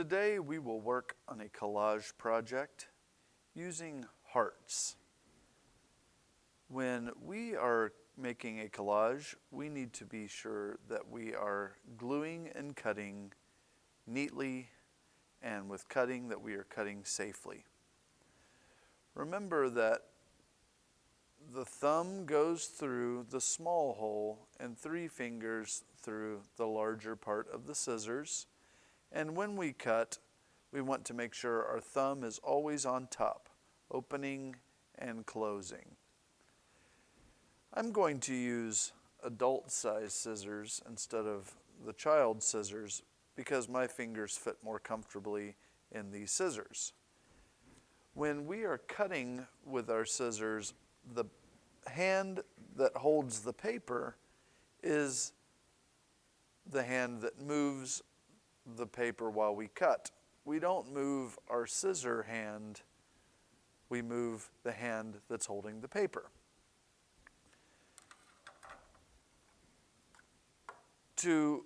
Today we will work on a collage project using hearts. When we are making a collage, we need to be sure that we are gluing and cutting neatly, and with cutting that we are cutting safely. Remember that the thumb goes through the small hole and 3 fingers through the larger part of the scissors. And when we cut, we want to make sure our thumb is always on top, opening and closing. I'm going to use adult-sized scissors instead of the child scissors because my fingers fit more comfortably in these scissors. When we are cutting with our scissors, the hand that holds the paper is the hand that moves the paper while we cut. We don't move our scissor hand, we move the hand that's holding the paper. To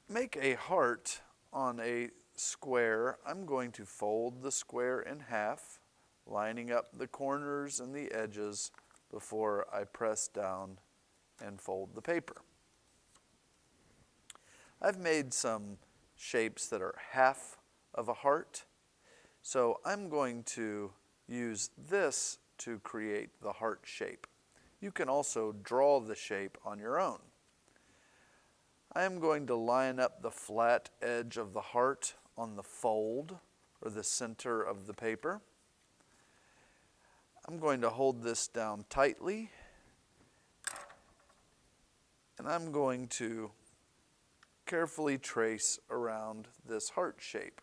make a heart on a square, I'm going to fold the square in half, lining up the corners and the edges before I press down and fold the paper. I've made some shapes that are half of a heart, so I'm going to use this to create the heart shape. You can also draw the shape on your own. I am going to line up the flat edge of the heart on the fold, or the center of the paper. I'm going to hold this down tightly, and I'm going to carefully trace around this heart shape.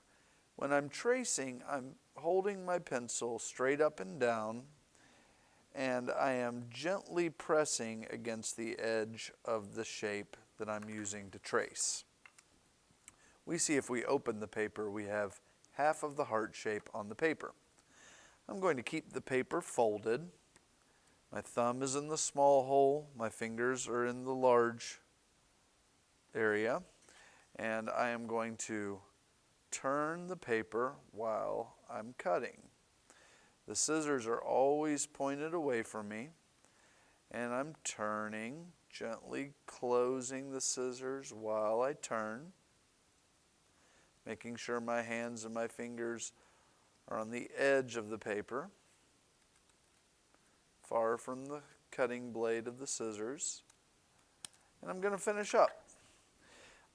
When I'm tracing, I'm holding my pencil straight up and down, and I am gently pressing against the edge of the shape that I'm using to trace. We see if we open the paper, we have half of the heart shape on the paper. I'm going to keep the paper folded. My thumb is in the small hole, my fingers are in the large area, and I am going to turn the paper while I'm cutting. The scissors are always pointed away from me, and I'm turning, gently closing the scissors while I turn, making sure my hands and my fingers are on the edge of the paper, far from the cutting blade of the scissors, and I'm going to finish up.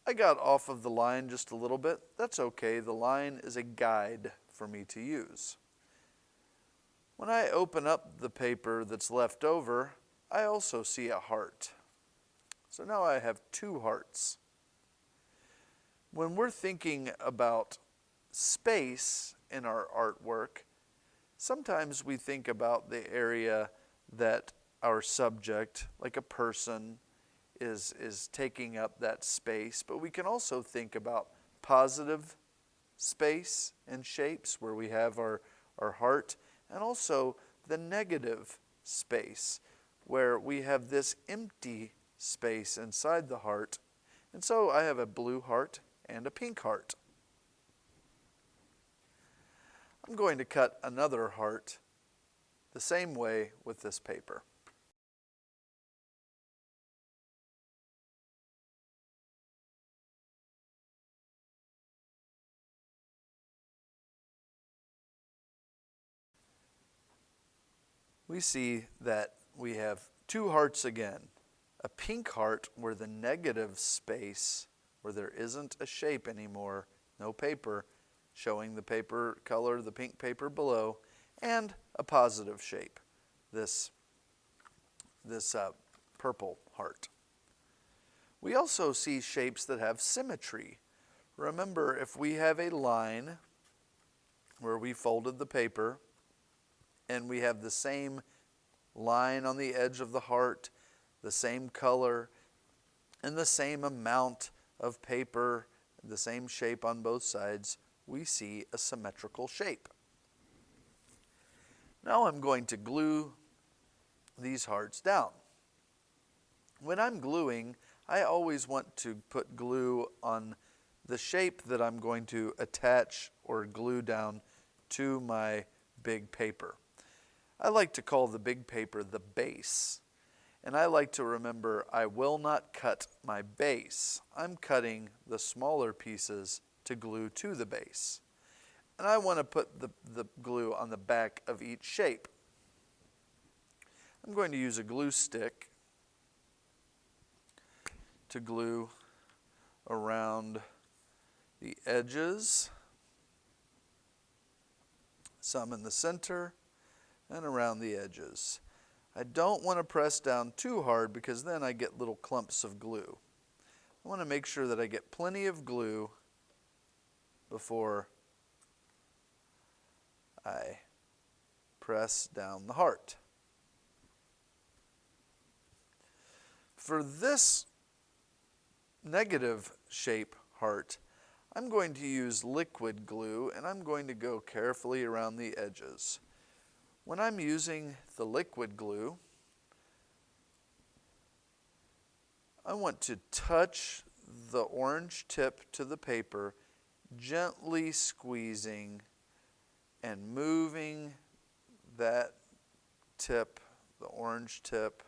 I got off of the line just a little bit. That's okay. The line is a guide for me to use. When I open up the paper that's left over, I also see a heart. So now I have 2 hearts. When we're thinking about space in our artwork, sometimes we think about the area that our subject, like a person, is taking up that space, but we can also think about positive space and shapes where we have our heart, and also the negative space where we have this empty space inside the heart. And so I have a blue heart and a pink heart. I'm going to cut another heart the same way with this paper. We see that we have 2 hearts again. A pink heart where the negative space, where there isn't a shape anymore, no paper, showing the paper color, the pink paper below, and a positive shape, this purple heart. We also see shapes that have symmetry. Remember, if we have a line where we folded the paper, and we have the same line on the edge of the heart, the same color, and the same amount of paper, the same shape on both sides, we see a symmetrical shape. Now I'm going to glue these hearts down. When I'm gluing, I always want to put glue on the shape that I'm going to attach or glue down to my big paper. I like to call the big paper the base. And I like to remember I will not cut my base. I'm cutting the smaller pieces to glue to the base. And I want to put the glue on the back of each shape. I'm going to use a glue stick to glue around the edges, some in the center, and around the edges. I don't want to press down too hard because then I get little clumps of glue. I want to make sure that I get plenty of glue before I press down the heart. For this negative shape heart, I'm going to use liquid glue and I'm going to go carefully around the edges. When I'm using the liquid glue, I want to touch the orange tip to the paper, gently squeezing and moving that tip, the orange tip,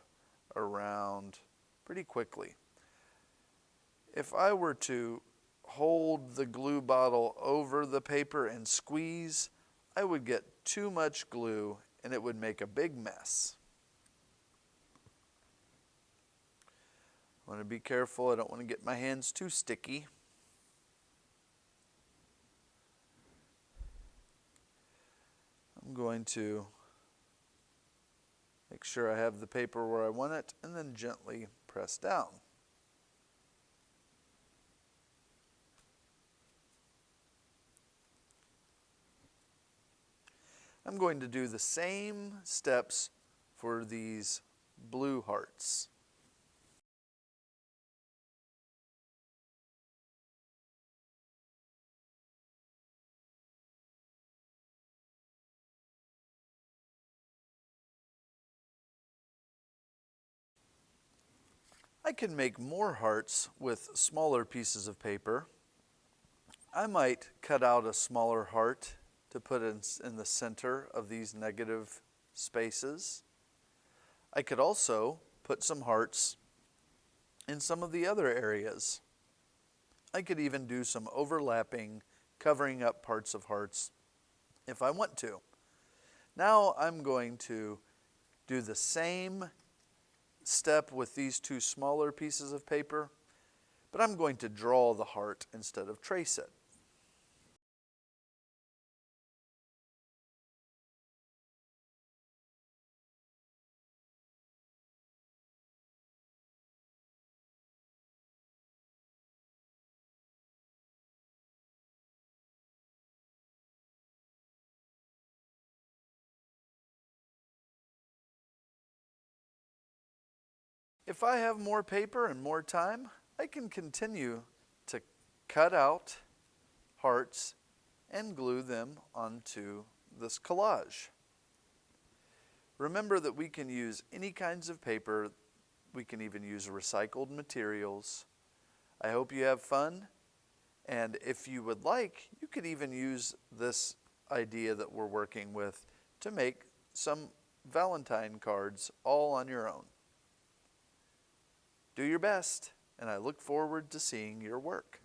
around pretty quickly. If I were to hold the glue bottle over the paper and squeeze, I would get too much glue and it would make a big mess. I want to be careful. I don't want to get my hands too sticky. I'm going to make sure I have the paper where I want it and then gently press down. I'm going to do the same steps for these blue hearts. I can make more hearts with smaller pieces of paper. I might cut out a smaller heart to put in the center of these negative spaces. I could also put some hearts in some of the other areas. I could even do some overlapping, covering up parts of hearts if I want to. Now I'm going to do the same step with these two smaller pieces of paper, but I'm going to draw the heart instead of trace it. If I have more paper and more time, I can continue to cut out hearts and glue them onto this collage. Remember that we can use any kinds of paper. We can even use recycled materials. I hope you have fun. And if you would like, you could even use this idea that we're working with to make some Valentine cards all on your own. Do your best, and I look forward to seeing your work.